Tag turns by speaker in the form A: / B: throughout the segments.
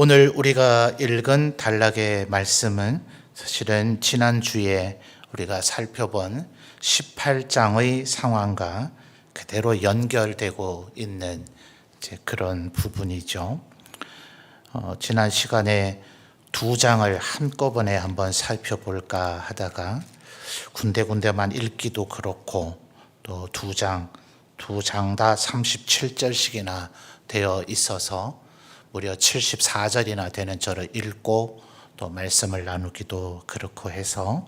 A: 오늘 우리가 읽은 단락의 말씀은 사실은 지난주에 우리가 살펴본 18장의 상황과 그대로 연결되고 있는 그런 부분이죠. 지난 시간에 두 장을 한꺼번에 한번 살펴볼까 하다가 군데군데만 읽기도 그렇고 또 두 장 다 37절씩이나 되어 있어서 무려 74절이나 되는 절을 읽고 또 말씀을 나누기도 그렇고 해서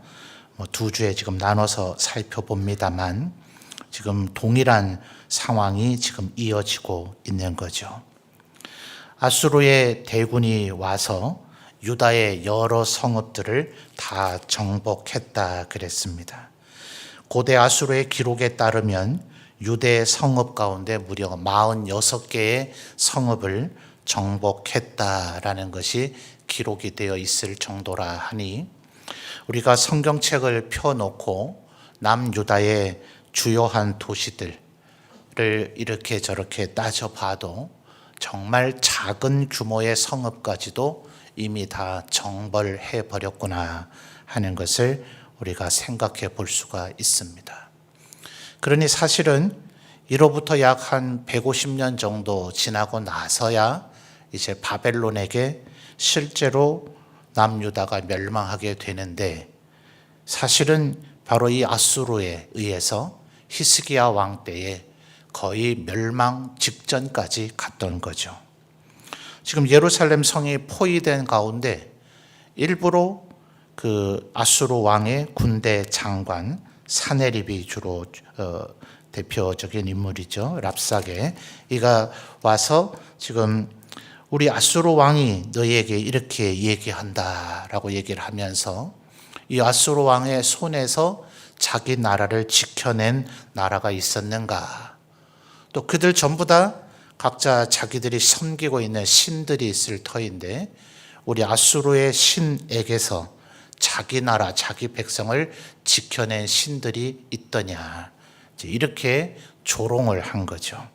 A: 두 주에 지금 나눠서 살펴봅니다만 지금 동일한 상황이 지금 이어지고 있는 거죠. 아수르의 대군이 와서 유다의 여러 성읍들을 다 정복했다 그랬습니다. 고대 아수르의 기록에 따르면 유대 성읍 가운데 무려 46개의 성읍을 정복했다라는 것이 기록이 되어 있을 정도라 하니 우리가 성경책을 펴놓고 남유다의 주요한 도시들을 이렇게 저렇게 따져봐도 정말 작은 규모의 성읍까지도 이미 다 정벌해 버렸구나 하는 것을 우리가 생각해 볼 수가 있습니다. 그러니 사실은 이로부터 약 한 150년 정도 지나고 나서야 이제 바벨론에게 실제로 남유다가 멸망하게 되는데 사실은 바로 이 아수르에 의해서 히스기야 왕 때에 거의 멸망 직전까지 갔던 거죠. 지금 예루살렘 성이 포위된 가운데 일부러 그 아수르 왕의 군대 장관 사네립이 주로 대표적인 인물이죠. 랍사게 이가 와서 지금 우리 아수르 왕이 너희에게 이렇게 얘기한다라고 얘기를 하면서 이 아수르 왕의 손에서 자기 나라를 지켜낸 나라가 있었는가? 또 그들 전부 다 각자 자기들이 섬기고 있는 신들이 있을 터인데 우리 아수르의 신에게서 자기 나라, 자기 백성을 지켜낸 신들이 있더냐. 이렇게 조롱을 한 거죠.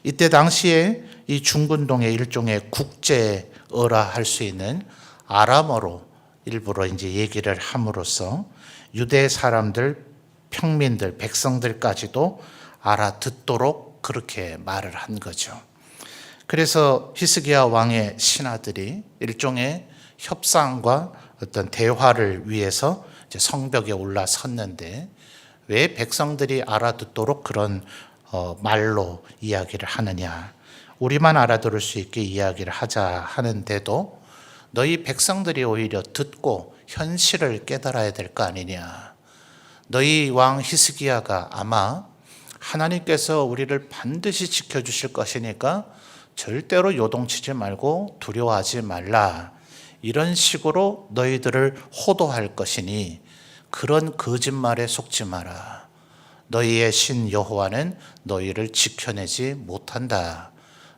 A: 이때 당시에 이 중근동의 일종의 국제어라 할 수 있는 아람어로 일부러 이제 얘기를 함으로써 유대 사람들, 평민들, 백성들까지도 알아듣도록 그렇게 말을 한 거죠. 그래서 히스기야 왕의 신하들이 일종의 협상과 어떤 대화를 위해서 이제 성벽에 올라섰는데 왜 백성들이 알아듣도록 그런 말로 이야기를 하느냐. 우리만 알아들을 수 있게 이야기를 하자 하는데도 너희 백성들이 오히려 듣고 현실을 깨달아야 될 거 아니냐. 너희 왕 히스기야가 아마 하나님께서 우리를 반드시 지켜주실 것이니까 절대로 요동치지 말고 두려워하지 말라. 이런 식으로 너희들을 호도할 것이니 그런 거짓말에 속지 마라. 너희의 신 여호와는 너희를 지켜내지 못한다.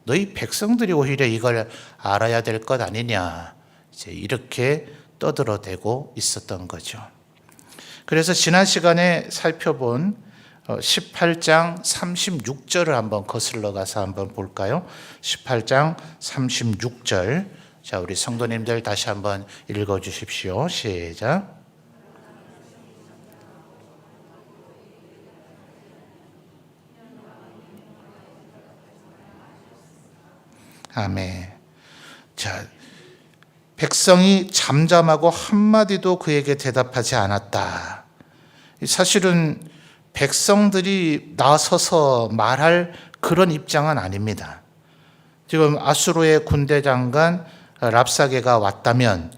A: 너희 백성들이 오히려 이걸 알아야 될 것 아니냐. 이제 이렇게 떠들어대고 있었던 거죠. 그래서 지난 시간에 살펴본 18장 36절을 한번 거슬러 가서 한번 볼까요? 18장 36절. 자, 우리 성도님들 다시 한번 읽어 주십시오. 시작. 아멘. 자, 백성이 잠잠하고 한마디도 그에게 대답하지 않았다. 사실은 백성들이 나서서 말할 그런 입장은 아닙니다. 지금 아수르의 군대 장관 랍사게가 왔다면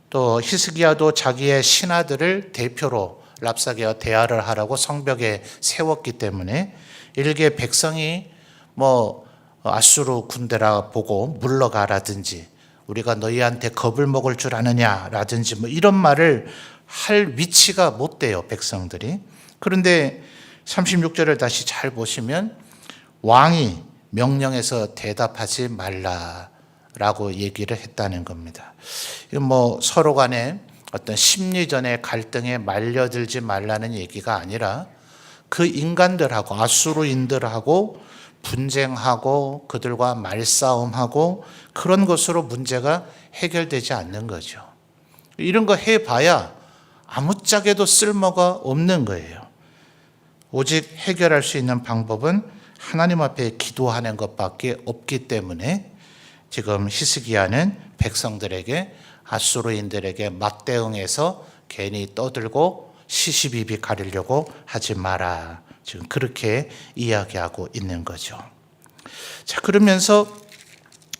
A: 또 히스기야도 자기의 신하들을 대표로 랍사게와 대화를 하라고 성벽에 세웠기 때문에 일개 백성이 아수르 군대라 보고 물러가라든지 우리가 너희한테 겁을 먹을 줄 아느냐라든지 이런 말을 할 위치가 못 돼요, 백성들이. 그런데 36절을 다시 잘 보시면 왕이 명령해서 대답하지 말라라고 얘기를 했다는 겁니다. 서로 간에 어떤 심리전의 갈등에 말려들지 말라는 얘기가 아니라 그 인간들하고 아수르인들하고 분쟁하고 그들과 말싸움하고 그런 것으로 문제가 해결되지 않는 거죠. 이런 거 해봐야 아무짝에도 쓸모가 없는 거예요. 오직 해결할 수 있는 방법은 하나님 앞에 기도하는 것밖에 없기 때문에 지금 히스기야는 백성들에게 아수르인들에게 맞대응해서 괜히 떠들고 시시비비 가리려고 하지 마라. 지금 그렇게 이야기하고 있는 거죠. 자, 그러면서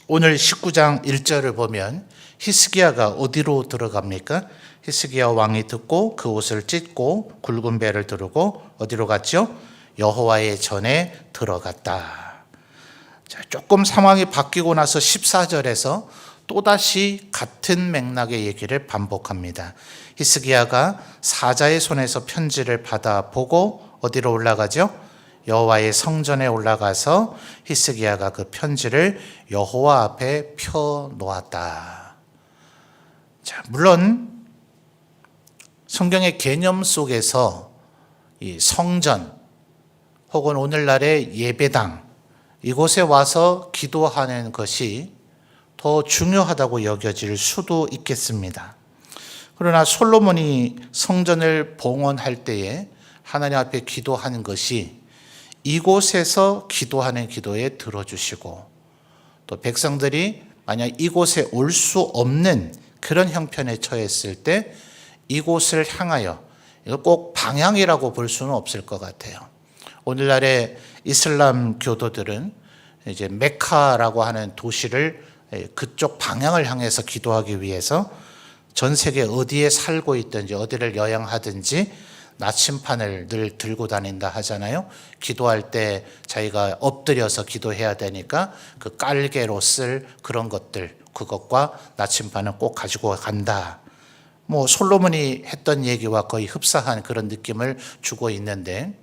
A: 오늘 19장 1절을 보면 히스기야가 어디로 들어갑니까? 히스기야 왕이 듣고 그 옷을 찢고 굵은 배를 두르고 어디로 갔죠? 여호와의 전에 들어갔다. 자, 조금 상황이 바뀌고 나서 14절에서 또다시 같은 맥락의 얘기를 반복합니다. 히스기야가 사자의 손에서 편지를 받아 보고 어디로 올라가죠? 여호와의 성전에 올라가서 히스기야가 그 편지를 여호와 앞에 펴 놓았다. 자, 물론 성경의 개념 속에서 이 성전 혹은 오늘날의 예배당 이곳에 와서 기도하는 것이 더 중요하다고 여겨질 수도 있겠습니다. 그러나 솔로몬이 성전을 봉헌할 때에 하나님 앞에 기도하는 것이 이곳에서 기도하는 기도에 들어주시고 또 백성들이 만약 이곳에 올 수 없는 그런 형편에 처했을 때 이곳을 향하여, 이거 꼭 방향이라고 볼 수는 없을 것 같아요. 오늘날의 이슬람 교도들은 이제 메카라고 하는 도시를 그쪽 방향을 향해서 기도하기 위해서 전 세계 어디에 살고 있든지 어디를 여행하든지 나침판을 늘 들고 다닌다 하잖아요. 기도할 때 자기가 엎드려서 기도해야 되니까 그 깔개로 쓸 그런 것들, 그것과 나침판은 꼭 가지고 간다. 뭐 솔로몬이 했던 얘기와 거의 흡사한 그런 느낌을 주고 있는데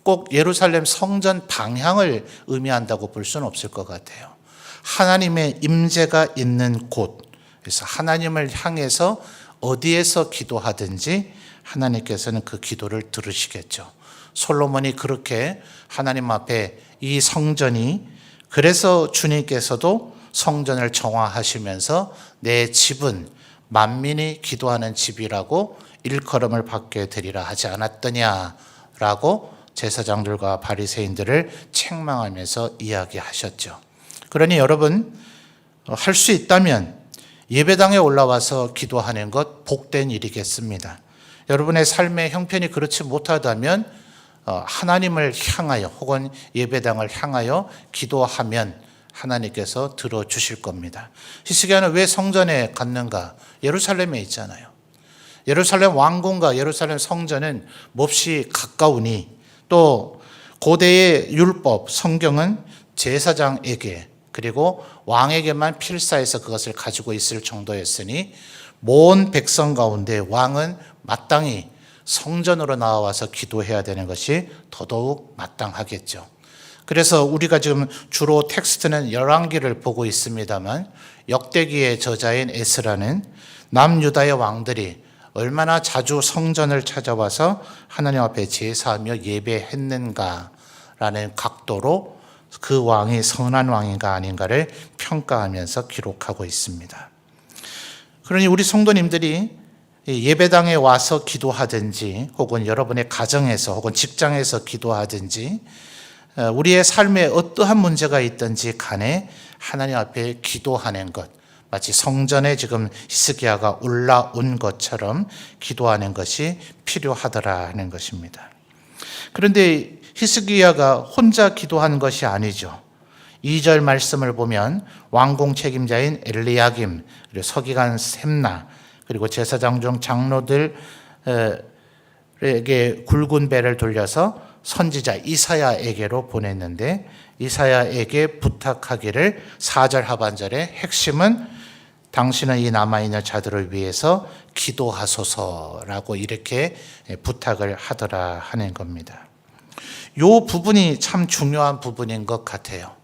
A: 꼭 예루살렘 성전 방향을 의미한다고 볼 수는 없을 것 같아요. 하나님의 임재가 있는 곳, 그래서 하나님을 향해서 어디에서 기도하든지 하나님께서는 그 기도를 들으시겠죠. 솔로몬이 그렇게 하나님 앞에 이 성전이, 그래서 주님께서도 성전을 정화하시면서 내 집은 만민이 기도하는 집이라고 일컬음을 받게 되리라 하지 않았더냐라고 제사장들과 바리새인들을 책망하면서 이야기하셨죠. 그러니 여러분, 할 수 있다면 예배당에 올라와서 기도하는 것 복된 일이겠습니다. 여러분의 삶의 형편이 그렇지 못하다면 하나님을 향하여 혹은 예배당을 향하여 기도하면 하나님께서 들어주실 겁니다. 히스기야는 왜 성전에 갔는가? 예루살렘에 있잖아요. 예루살렘 왕궁과 예루살렘 성전은 몹시 가까우니 또 고대의 율법, 성경은 제사장에게 그리고 왕에게만 필사해서 그것을 가지고 있을 정도였으니 모든 백성 가운데 왕은 마땅히 성전으로 나와서 기도해야 되는 것이 더더욱 마땅하겠죠. 그래서 우리가 지금 주로 텍스트는 열왕기를 보고 있습니다만 역대기의 저자인 에스라는 남유다의 왕들이 얼마나 자주 성전을 찾아와서 하나님 앞에 제사하며 예배했는가라는 각도로 그 왕이 선한 왕인가 아닌가를 평가하면서 기록하고 있습니다. 그러니 우리 성도님들이 예배당에 와서 기도하든지 혹은 여러분의 가정에서 혹은 직장에서 기도하든지 우리의 삶에 어떠한 문제가 있든지 간에 하나님 앞에 기도하는 것, 마치 성전에 지금 히스기야가 올라온 것처럼 기도하는 것이 필요하더라 하는 것입니다. 그런데 히스기야가 혼자 기도한 것이 아니죠. 2절 말씀을 보면 왕궁 책임자인 엘리야김, 그리고 서기관 셈나, 그리고 제사장 중 장로들에게 굵은 배를 돌려서 선지자 이사야에게로 보냈는데 이사야에게 부탁하기를 4절 하반절의 핵심은 당신은 이 남아있는 자들을 위해서 기도하소서라고 이렇게 부탁을 하더라 하는 겁니다. 이 부분이 참 중요한 부분인 것 같아요.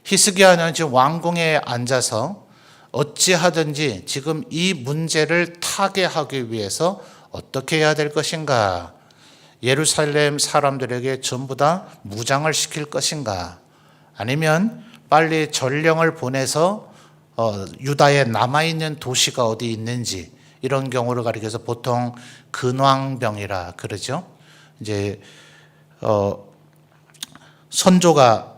A: 히스기야는 지금 왕궁에 앉아서 어찌하든지 지금 이 문제를 타개하기 위해서 어떻게 해야 될 것인가, 예루살렘 사람들에게 전부 다 무장을 시킬 것인가 아니면 빨리 전령을 보내서 유다에 남아있는 도시가 어디 있는지, 이런 경우를 가리켜서 보통 근왕병이라 그러죠. 이제 선조가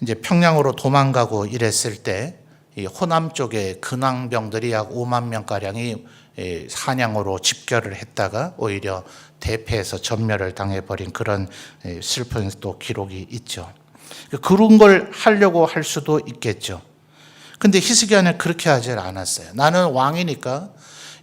A: 이제 평양으로 도망가고 이랬을 때 이 호남 쪽에 근왕병들이 약 5만 명 가량이 한양으로 집결을 했다가 오히려 대패해서 전멸을 당해버린 그런 슬픈 또 기록이 있죠. 그런 걸 하려고 할 수도 있겠죠. 근데 히스기야는 그렇게 하지 않았어요. 나는 왕이니까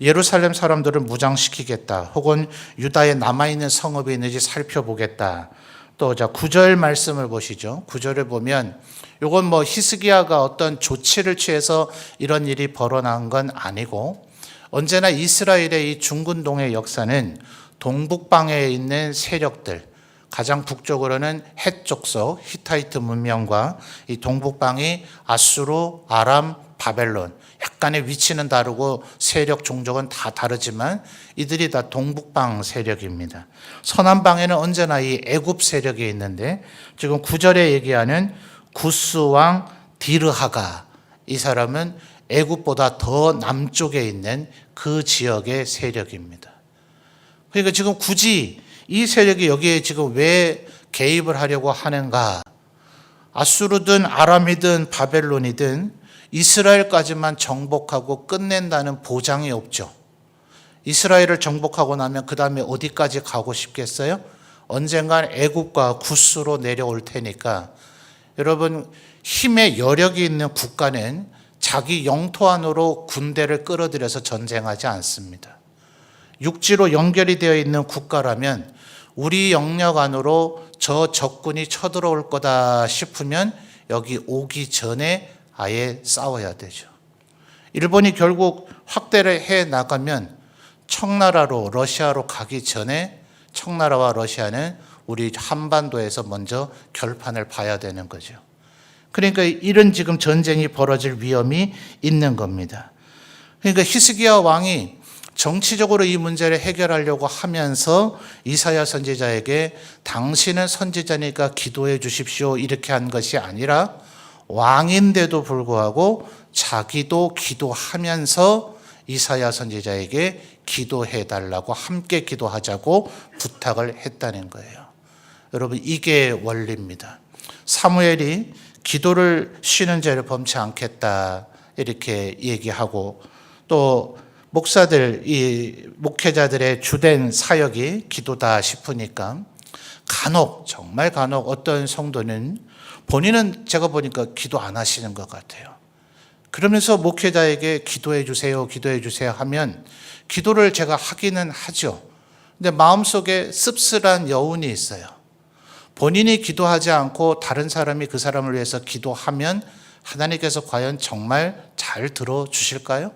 A: 예루살렘 사람들을 무장시키겠다, 혹은 유다에 남아있는 성읍이 있는지 살펴보겠다. 또 9절 말씀을 보시죠. 9절을 보면 이건 뭐 히스기야가 어떤 조치를 취해서 이런 일이 벌어난 건 아니고, 언제나 이스라엘의 이 중근동의 역사는 동북방에 있는 세력들, 가장 북쪽으로는 헷 족속 히타이트 문명과 이 동북방이 아수르, 아람, 바벨론, 약간의 위치는 다르고 세력 종족은 다 다르지만 이들이 다 동북방 세력입니다. 서남방에는 언제나 이 애굽 세력이 있는데, 지금 9절에 얘기하는 구스 왕 디르하가, 이 사람은 애굽보다 더 남쪽에 있는 그 지역의 세력입니다. 그러니까 지금 굳이 이 세력이 여기에 지금 왜 개입을 하려고 하는가? 아수르든 아람이든 바벨론이든 이스라엘까지만 정복하고 끝낸다는 보장이 없죠. 이스라엘을 정복하고 나면 그 다음에 어디까지 가고 싶겠어요? 언젠간 애굽과 구스로 내려올 테니까, 여러분, 힘의 여력이 있는 국가는 자기 영토 안으로 군대를 끌어들여서 전쟁하지 않습니다. 육지로 연결이 되어 있는 국가라면 우리 영역 안으로 저 적군이 쳐들어올 거다 싶으면 여기 오기 전에 아예 싸워야 되죠. 일본이 결국 확대를 해 나가면 청나라로, 러시아로 가기 전에 청나라와 러시아는 우리 한반도에서 먼저 결판을 봐야 되는 거죠. 그러니까 이런 지금 전쟁이 벌어질 위험이 있는 겁니다. 그러니까 히스기야 왕이 정치적으로 이 문제를 해결하려고 하면서 이사야 선지자에게 당신은 선지자니까 기도해 주십시오, 이렇게 한 것이 아니라 왕인데도 불구하고 자기도 기도하면서 이사야 선지자에게 기도해 달라고, 함께 기도하자고 부탁을 했다는 거예요. 여러분, 이게 원리입니다. 사무엘이 기도를 쉬는 죄를 범치 않겠다 이렇게 얘기하고, 또 목사들, 이 목회자들의 주된 사역이 기도다 싶으니까 간혹, 정말 간혹 어떤 성도는 본인은 제가 보니까 기도 안 하시는 것 같아요. 그러면서 목회자에게 기도해 주세요, 기도해 주세요 하면 기도를 제가 하기는 하죠. 근데 마음속에 씁쓸한 여운이 있어요. 본인이 기도하지 않고 다른 사람이 그 사람을 위해서 기도하면 하나님께서 과연 정말 잘 들어주실까요?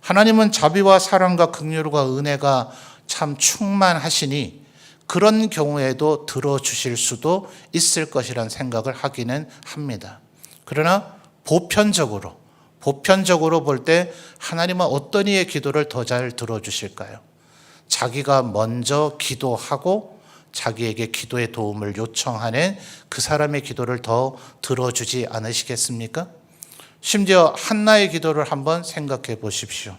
A: 하나님은 자비와 사랑과 긍휼과 은혜가 참 충만하시니 그런 경우에도 들어주실 수도 있을 것이라는 생각을 하기는 합니다. 그러나 보편적으로 볼 때 하나님은 어떤 이의 기도를 더 잘 들어주실까요? 자기가 먼저 기도하고 자기에게 기도의 도움을 요청하는 그 사람의 기도를 더 들어주지 않으시겠습니까? 심지어 한나의 기도를 한번 생각해 보십시오.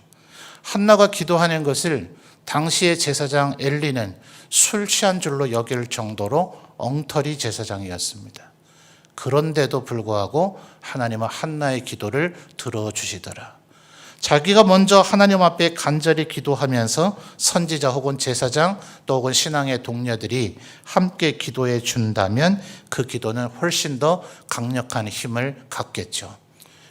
A: 한나가 기도하는 것을 당시의 제사장 엘리는 술 취한 줄로 여길 정도로 엉터리 제사장이었습니다. 그런데도 불구하고 하나님은 한나의 기도를 들어주시더라. 자기가 먼저 하나님 앞에 간절히 기도하면서 선지자 혹은 제사장 또 혹은 신앙의 동료들이 함께 기도해 준다면 그 기도는 훨씬 더 강력한 힘을 갖겠죠.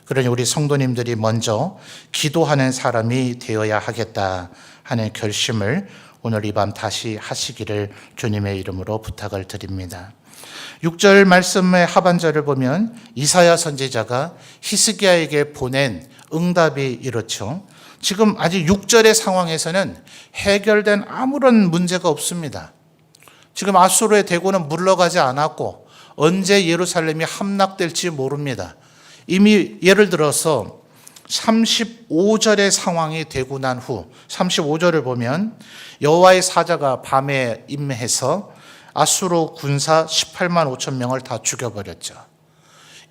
A: 그러니 우리 성도님들이 먼저 기도하는 사람이 되어야 하겠다 하는 결심을 오늘 이 밤 다시 하시기를 주님의 이름으로 부탁을 드립니다. 6절 말씀의 하반절을 보면 이사야 선지자가 히스기야에게 보낸 응답이 이렇죠. 지금 아직 6절의 상황에서는 해결된 아무런 문제가 없습니다. 지금 아수르의 대군은 물러가지 않았고 언제 예루살렘이 함락될지 모릅니다. 이미 예를 들어서 35절의 상황이 되고 난 후 35절을 보면 여호와의 사자가 밤에 임해서 아수르 군사 18만 5천 명을 다 죽여버렸죠.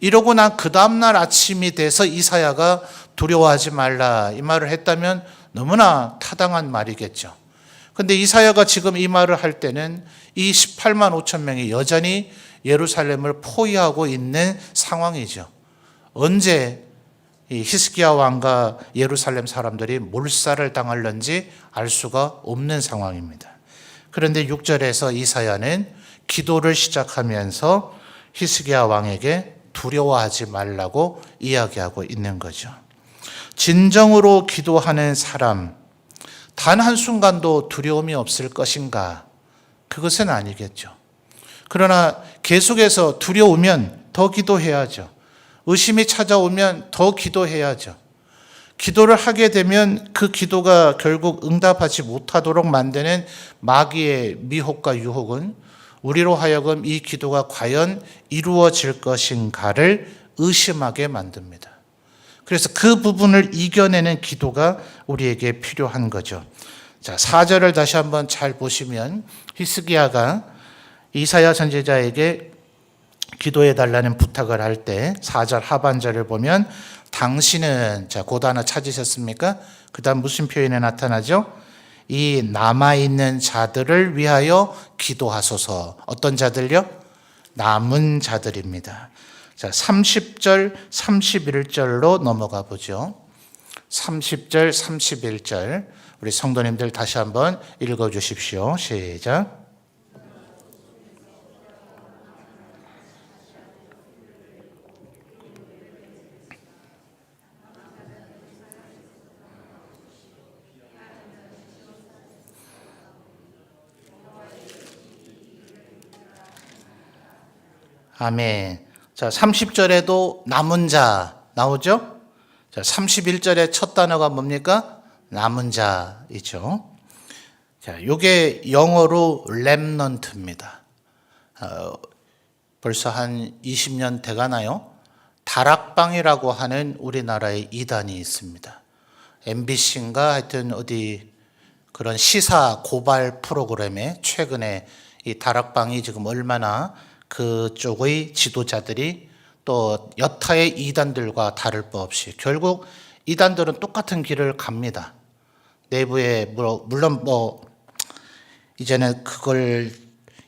A: 이러고 난 그 다음날 아침이 돼서 이사야가 두려워하지 말라 이 말을 했다면 너무나 타당한 말이겠죠. 근데 이사야가 지금 이 말을 할 때는 이 18만 5천 명이 여전히 예루살렘을 포위하고 있는 상황이죠. 언제 이 히스기야 왕과 예루살렘 사람들이 몰살을 당할는지 알 수가 없는 상황입니다. 그런데 6절에서 이사야는 기도를 시작하면서 히스기야 왕에게 두려워하지 말라고 이야기하고 있는 거죠. 진정으로 기도하는 사람, 단 한순간도 두려움이 없을 것인가? 그것은 아니겠죠. 그러나 계속해서 두려우면 더 기도해야죠. 의심이 찾아오면 더 기도해야죠. 기도를 하게 되면 그 기도가 결국 응답하지 못하도록 만드는 마귀의 미혹과 유혹은 우리로 하여금 이 기도가 과연 이루어질 것인가를 의심하게 만듭니다. 그래서 그 부분을 이겨내는 기도가 우리에게 필요한 거죠. 자, 4절을 다시 한번 잘 보시면 히스기야가 이사야 선지자에게 기도해 달라는 부탁을 할 때 4절 하반절을 보면 당신은, 자, 그 단어 찾으셨습니까? 그 다음 무슨 표현이 나타나죠? 이 남아있는 자들을 위하여 기도하소서. 어떤 자들요? 남은 자들입니다. 자, 30절, 31절로 넘어가 보죠. 30절, 31절. 우리 성도님들 다시 한번 읽어 주십시오. 시작. 아멘. 자, 30절에도 남은 자 나오죠? 자, 31절의 첫 단어가 뭡니까? 남은 자이죠. 자, 요게 영어로 렘넌트입니다. 벌써 한 20년 돼 가나요? 다락방이라고 하는 우리나라의 이단이 있습니다. MBC인가 하여튼 어디 그런 시사 고발 프로그램에 최근에 이 다락방이 지금 얼마나 그쪽의 지도자들이 또 여타의 이단들과 다를 바 없이 결국 이단들은 똑같은 길을 갑니다. 내부에 물론 이제는 그걸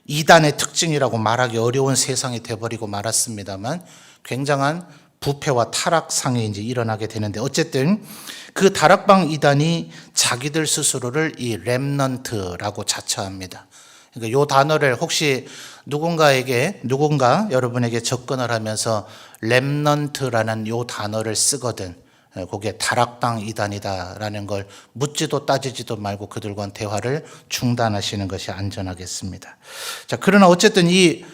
A: 이단의 특징이라고 말하기 어려운 세상이 돼버리고 말았습니다만 굉장한 부패와 타락상이 이제 일어나게 되는데 어쨌든 그 다락방 이단이 자기들 스스로를 이 렘넌트라고 자처합니다. 그러니까 이 단어를 혹시 누군가 여러분에게 접근을 하면서 렘넌트라는 이 단어를 쓰거든 그게 다락방 이단이다라는 걸 묻지도 따지지도 말고 그들과는 대화를 중단하시는 것이 안전하겠습니다. 자, 그러나 어쨌든 이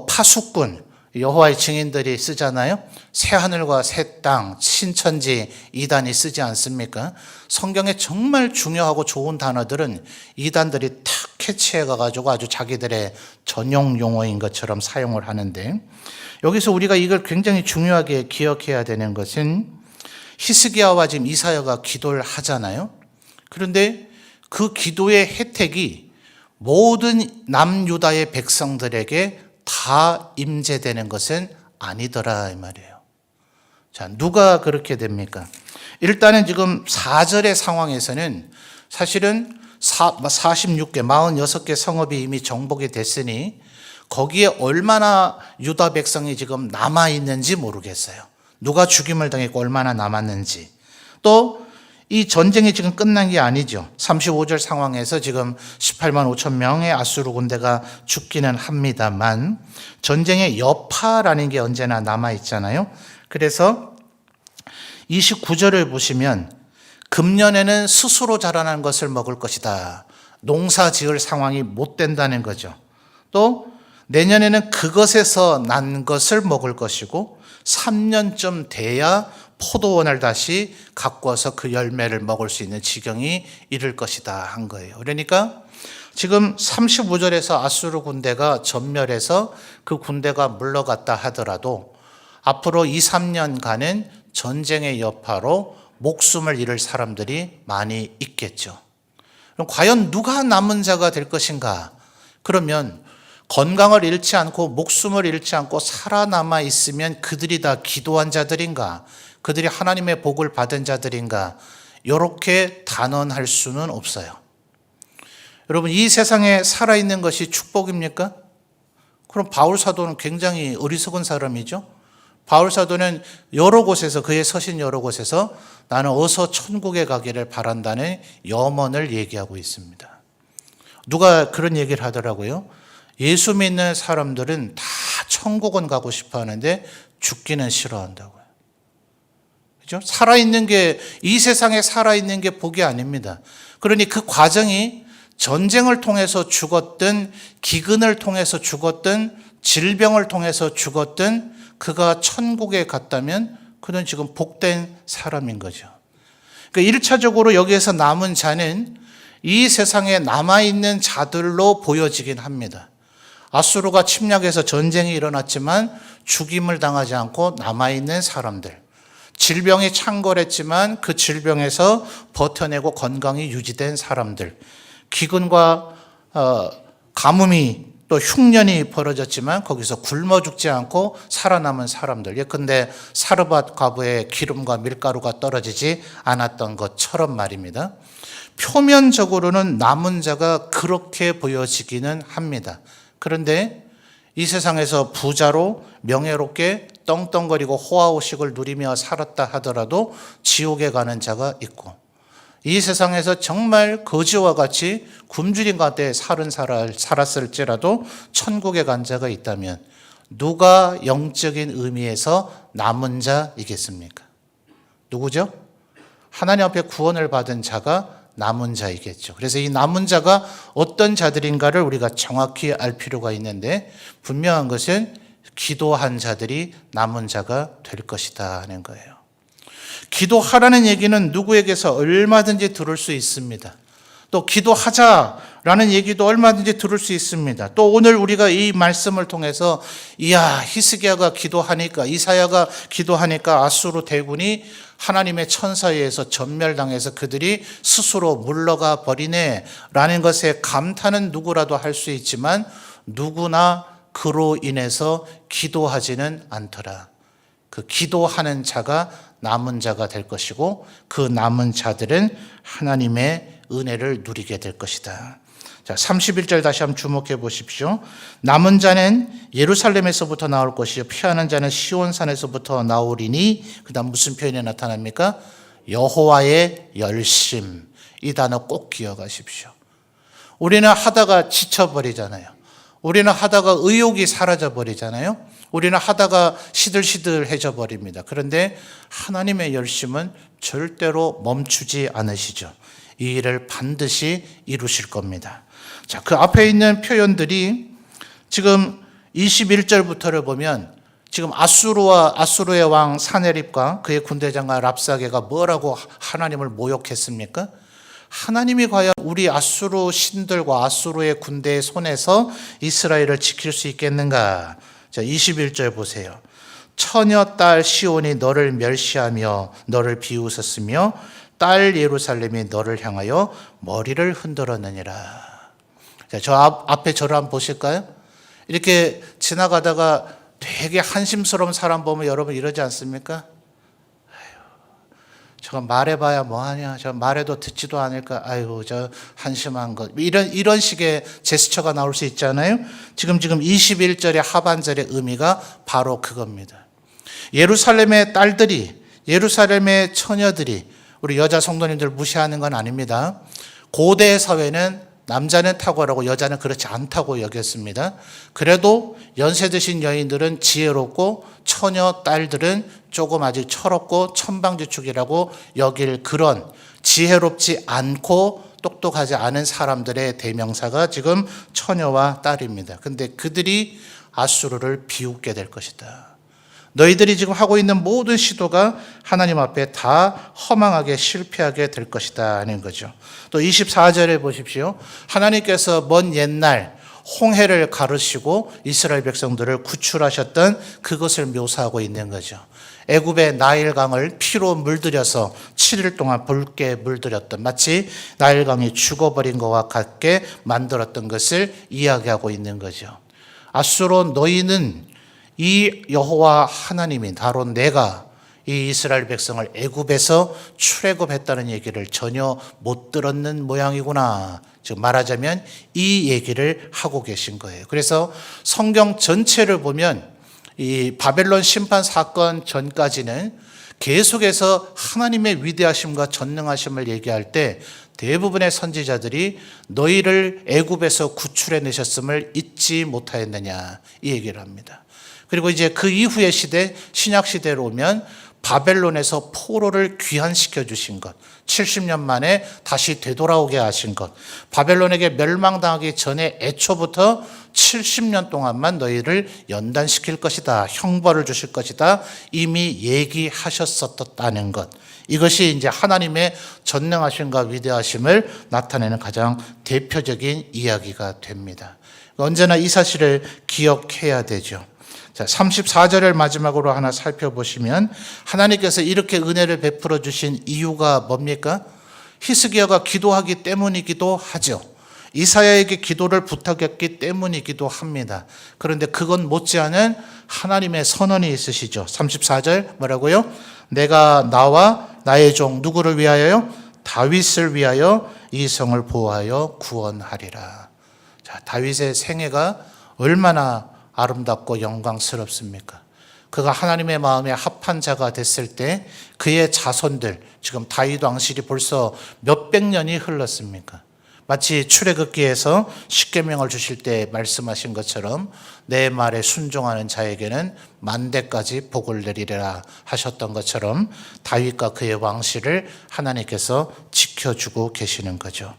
A: 파수꾼 여호와의 증인들이 쓰잖아요. 새 하늘과 새 땅, 신천지 이단이 쓰지 않습니까? 성경에 정말 중요하고 좋은 단어들은 이단들이 탁 캐치해 가지고 아주 자기들의 전용 용어인 것처럼 사용을 하는데 여기서 우리가 이걸 굉장히 중요하게 기억해야 되는 것은 히스기야와 지금 이사야가 기도를 하잖아요. 그런데 그 기도의 혜택이 모든 남유다의 백성들에게 다 임재되는 것은 아니더라 이 말이에요. 자, 누가 그렇게 됩니까? 일단은 지금 4절의 상황에서는 사실은 46개, 46개 성읍이 이미 정복이 됐으니 거기에 얼마나 유다 백성이 지금 남아있는지 모르겠어요. 누가 죽임을 당했고 얼마나 남았는지. 또 이 전쟁이 지금 끝난 게 아니죠. 35절 상황에서 지금 18만 5천 명의 아수르 군대가 죽기는 합니다만 전쟁의 여파라는 게 언제나 남아있잖아요. 그래서 29절을 보시면 금년에는 스스로 자라난 것을 먹을 것이다. 농사 지을 상황이 못 된다는 거죠. 또 내년에는 그것에서 난 것을 먹을 것이고 3년쯤 돼야 포도원을 다시 갖고 와서 그 열매를 먹을 수 있는 지경이 이를 것이다 한 거예요. 그러니까 지금 35절에서 아수르 군대가 전멸해서 그 군대가 물러갔다 하더라도 앞으로 2, 3년간은 전쟁의 여파로 목숨을 잃을 사람들이 많이 있겠죠. 그럼 과연 누가 남은 자가 될 것인가? 그러면 건강을 잃지 않고 목숨을 잃지 않고 살아남아 있으면 그들이 다 기도한 자들인가? 그들이 하나님의 복을 받은 자들인가? 이렇게 단언할 수는 없어요. 여러분, 이 세상에 살아있는 것이 축복입니까? 그럼 바울 사도는 굉장히 어리석은 사람이죠. 바울 사도는 여러 곳에서, 그의 서신 여러 곳에서 나는 어서 천국에 가기를 바란다는 염원을 얘기하고 있습니다. 누가 그런 얘기를 하더라고요. 예수 믿는 사람들은 다 천국은 가고 싶어 하는데 죽기는 싫어한다고요. 그죠? 살아있는 게, 이 세상에 살아있는 게 복이 아닙니다. 그러니 그 과정이 전쟁을 통해서 죽었든, 기근을 통해서 죽었든, 질병을 통해서 죽었든, 그가 천국에 갔다면 그는 지금 복된 사람인 거죠. 그러니까 1차적으로 여기에서 남은 자는 이 세상에 남아있는 자들로 보여지긴 합니다. 아수르가 침략해서 전쟁이 일어났지만 죽임을 당하지 않고 남아있는 사람들. 질병이 창궐했지만 그 질병에서 버텨내고 건강이 유지된 사람들. 기근과 가뭄이 또 흉년이 벌어졌지만 거기서 굶어 죽지 않고 살아남은 사람들. 예컨대 사르밧 과부의 기름과 밀가루가 떨어지지 않았던 것처럼 말입니다. 표면적으로는 남은 자가 그렇게 보여지기는 합니다. 그런데 이 세상에서 부자로 명예롭게 떵떵거리고 호화호식을 누리며 살았다 하더라도 지옥에 가는 자가 있고, 이 세상에서 정말 거지와 같이 굶주린 가운데 살았을지라도 천국에 간 자가 있다면 누가 영적인 의미에서 남은 자이겠습니까? 누구죠? 하나님 앞에 구원을 받은 자가 남은 자이겠죠. 그래서 이 남은 자가 어떤 자들인가를 우리가 정확히 알 필요가 있는데, 분명한 것은 기도한 자들이 남은 자가 될 것이다 하는 거예요. 기도하라는 얘기는 누구에게서 얼마든지 들을 수 있습니다. 또 기도하자라는 얘기도 얼마든지 들을 수 있습니다. 또 오늘 우리가 이 말씀을 통해서 이야, 히스기야가 기도하니까, 이사야가 기도하니까 아수르 대군이 하나님의 천사에 의해서 전멸당해서 그들이 스스로 물러가 버리네 라는 것에 감탄은 누구라도 할 수 있지만 누구나 그로 인해서 기도하지는 않더라. 그 기도하는 자가 남은 자가 될 것이고, 그 남은 자들은 하나님의 은혜를 누리게 될 것이다. 자, 31절 다시 한번 주목해 보십시오. 남은 자는 예루살렘에서부터 나올 것이요 피하는 자는 시온산에서부터 나오리니, 그 다음 무슨 표현이 나타납니까? 여호와의 열심. 이 단어 꼭 기억하십시오. 우리는 하다가 지쳐버리잖아요. 우리는 하다가 의욕이 사라져버리잖아요. 우리는 하다가 시들시들해져 버립니다. 그런데 하나님의 열심은 절대로 멈추지 않으시죠. 이 일을 반드시 이루실 겁니다. 자, 그 앞에 있는 표현들이 지금 21절부터를 보면 지금 아수르의 왕 사네립과 그의 군대장과 랍사게가 뭐라고 하나님을 모욕했습니까? 하나님이 과연 우리 아수르 신들과 아수르의 군대의 손에서 이스라엘을 지킬 수 있겠는가? 자, 21절 보세요. 처녀 딸 시온이 너를 멸시하며 너를 비웃었으며 딸 예루살렘이 너를 향하여 머리를 흔들었느니라. 자, 저 앞에 저를 한번 보실까요? 이렇게 지나가다가 되게 한심스러운 사람 보면 여러분 이러지 않습니까? 저거 말해봐야 뭐하냐, 저 말해도 듣지도 않을까, 아유 저 한심한 것, 이런 식의 제스처가 나올 수 있잖아요. 지금 21절의 하반절의 의미가 바로 그겁니다. 예루살렘의 딸들이, 예루살렘의 처녀들이, 우리 여자 성도님들 무시하는 건 아닙니다. 고대 사회는 남자는 탁월하고 여자는 그렇지 않다고 여겼습니다. 그래도 연세 드신 여인들은 지혜롭고 처녀 딸들은 조금 아직 철없고 천방지축이라고 여길 그런 지혜롭지 않고 똑똑하지 않은 사람들의 대명사가 지금 처녀와 딸입니다. 근데 그들이 아수르를 비웃게 될 것이다. 너희들이 지금 하고 있는 모든 시도가 하나님 앞에 다 허망하게 실패하게 될 것이다 하는 거죠. 또 24절에 보십시오. 하나님께서 먼 옛날 홍해를 가르시고 이스라엘 백성들을 구출하셨던 그것을 묘사하고 있는 거죠. 애굽의 나일강을 피로 물들여서 7일 동안 붉게 물들였던, 마치 나일강이 죽어버린 것과 같게 만들었던 것을 이야기하고 있는 거죠. 아수로 너희는 이 여호와 하나님이 바로 내가 이 이스라엘 백성을 애굽에서 출애굽했다는 얘기를 전혀 못 들었는 모양이구나. 즉 말하자면 이 얘기를 하고 계신 거예요. 그래서 성경 전체를 보면 이 바벨론 심판 사건 전까지는 계속해서 하나님의 위대하심과 전능하심을 얘기할 때 대부분의 선지자들이 너희를 애굽에서 구출해내셨음을 잊지 못하였느냐 이 얘기를 합니다. 그리고 이제 그 이후의 시대, 신약 시대로 오면 바벨론에서 포로를 귀환시켜 주신 것, 70년 만에 다시 되돌아오게 하신 것, 바벨론에게 멸망당하기 전에 애초부터 70년 동안만 너희를 연단시킬 것이다, 형벌을 주실 것이다 이미 얘기하셨었다는 것, 이것이 이제 하나님의 전능하심과 위대하심을 나타내는 가장 대표적인 이야기가 됩니다. 언제나 이 사실을 기억해야 되죠. 자, 34절을 마지막으로 하나 살펴보시면 하나님께서 이렇게 은혜를 베풀어 주신 이유가 뭡니까? 히스기야가 기도하기 때문이기도 하죠. 이사야에게 기도를 부탁했기 때문이기도 합니다. 그런데 그건 못지않은 하나님의 선언이 있으시죠. 34절 뭐라고요? 내가 나와 나의 종 누구를 위하여요? 다윗을 위하여 이 성을 보호하여 구원하리라. 자, 다윗의 생애가 얼마나 아름답고 영광스럽습니까? 그가 하나님의 마음에 합한 자가 됐을 때 그의 자손들, 지금 다윗 왕실이 벌써 몇백 년이 흘렀습니까? 마치 출애굽기에서 십계명을 주실 때 말씀하신 것처럼 내 말에 순종하는 자에게는 만대까지 복을 내리리라 하셨던 것처럼 다윗과 그의 왕실을 하나님께서 지켜주고 계시는 거죠.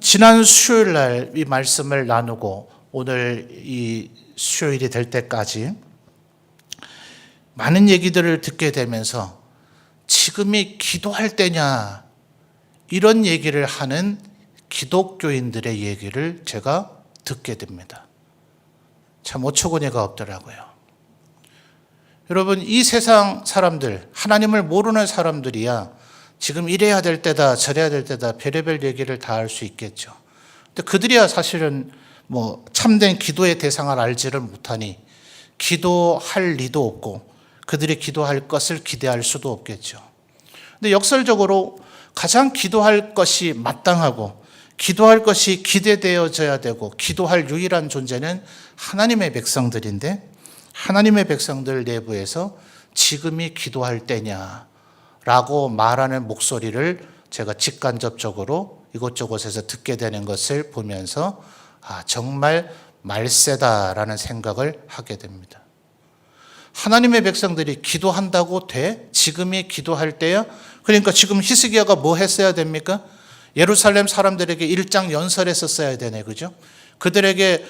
A: 지난 수요일 날 이 말씀을 나누고 오늘 이 수요일이 될 때까지 많은 얘기들을 듣게 되면서 지금이 기도할 때냐 이런 얘기를 하는 기독교인들의 얘기를 제가 듣게 됩니다. 참 어처구니가 없더라고요. 여러분, 이 세상 사람들, 하나님을 모르는 사람들이야 지금 이래야 될 때다 저래야 될 때다 별의별 얘기를 다 할 수 있겠죠. 근데 그들이야 사실은 참된 기도의 대상을 알지를 못하니 기도할 리도 없고 그들이 기도할 것을 기대할 수도 없겠죠. 근데 역설적으로 가장 기도할 것이 마땅하고 기도할 것이 기대되어져야 되고 기도할 유일한 존재는 하나님의 백성들인데 하나님의 백성들 내부에서 지금이 기도할 때냐라고 말하는 목소리를 제가 직간접적으로 이곳저곳에서 듣게 되는 것을 보면서 정말 말세다라는 생각을 하게 됩니다. 하나님의 백성들이 기도한다고 돼? 지금이 기도할 때야? 그러니까 지금 히스기야가 뭐 했어야 됩니까? 예루살렘 사람들에게 일장 연설했었어야 되네, 그죠? 그들에게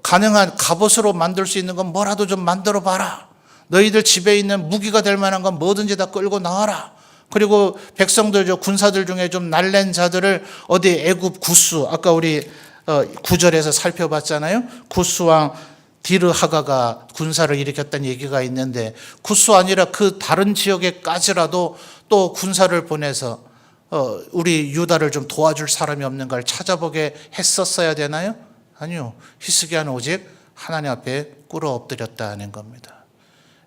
A: 가능한 갑옷으로 만들 수 있는 건 뭐라도 좀 만들어 봐라. 너희들 집에 있는 무기가 될 만한 건 뭐든지 다 끌고 나와라. 그리고 백성들, 군사들 중에 좀 날랜 자들을 어디 애굽 구스, 아까 우리 9절에서 살펴봤잖아요. 구스왕 디르하가가 군사를 일으켰다는 얘기가 있는데 구스 아니라 그 다른 지역에까지라도 또 군사를 보내서 우리 유다를 좀 도와줄 사람이 없는가를 찾아보게 했었어야 되나요? 아니요. 히스기야는 오직 하나님 앞에 꿇어 엎드렸다는 겁니다.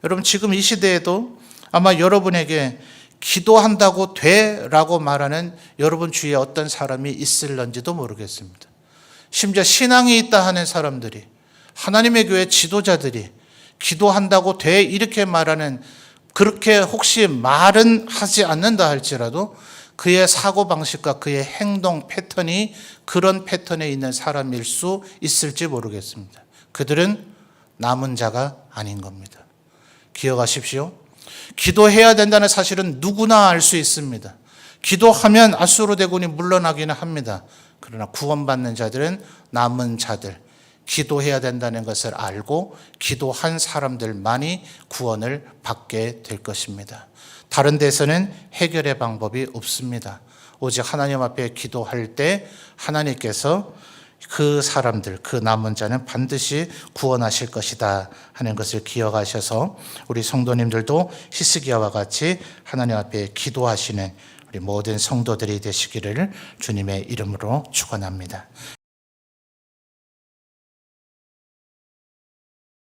A: 여러분, 지금 이 시대에도 아마 여러분에게 기도한다고 돼라고 말하는 여러분 주위에 어떤 사람이 있을런지도 모르겠습니다. 심지어 신앙이 있다 하는 사람들이, 하나님의 교회 지도자들이 기도한다고 돼 이렇게 말하는, 그렇게 혹시 말은 하지 않는다 할지라도 그의 사고방식과 그의 행동 패턴이 그런 패턴에 있는 사람일 수 있을지 모르겠습니다. 그들은 남은 자가 아닌 겁니다. 기억하십시오. 기도해야 된다는 사실은 누구나 알 수 있습니다. 기도하면 아수르 대군이 물러나기는 합니다. 그러나 구원받는 자들은 남은 자들, 기도해야 된다는 것을 알고 기도한 사람들만이 구원을 받게 될 것입니다. 다른 데서는 해결의 방법이 없습니다. 오직 하나님 앞에 기도할 때 하나님께서 그 사람들, 그 남은 자는 반드시 구원하실 것이다 하는 것을 기억하셔서 우리 성도님들도 히스기야와 같이 하나님 앞에 기도하시는 우리 모든 성도들이 되시기를 주님의 이름으로 축원합니다.